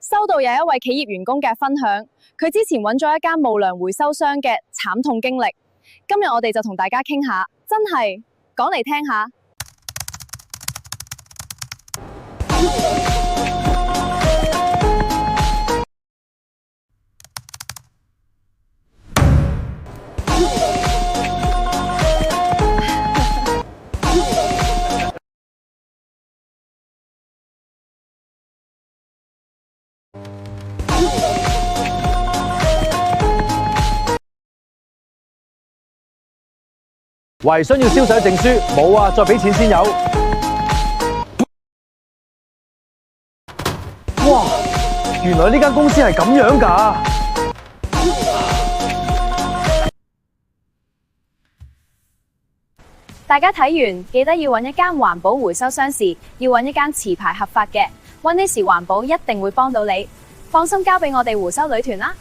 收到有一位企業員工嘅分享，佢之前揾咗一間無良回收商嘅慘痛經歷。今日我哋就同大家傾下，真係講嚟聽下。維信要銷售證書，冇啊，再俾錢先有。哇，原來呢間公司係咁樣㗎。大家睇完記得要揾一間環保回收商時，要揾一間持牌合法嘅。One Easy環保一定會幫到你，放心交俾我哋回收女團啦。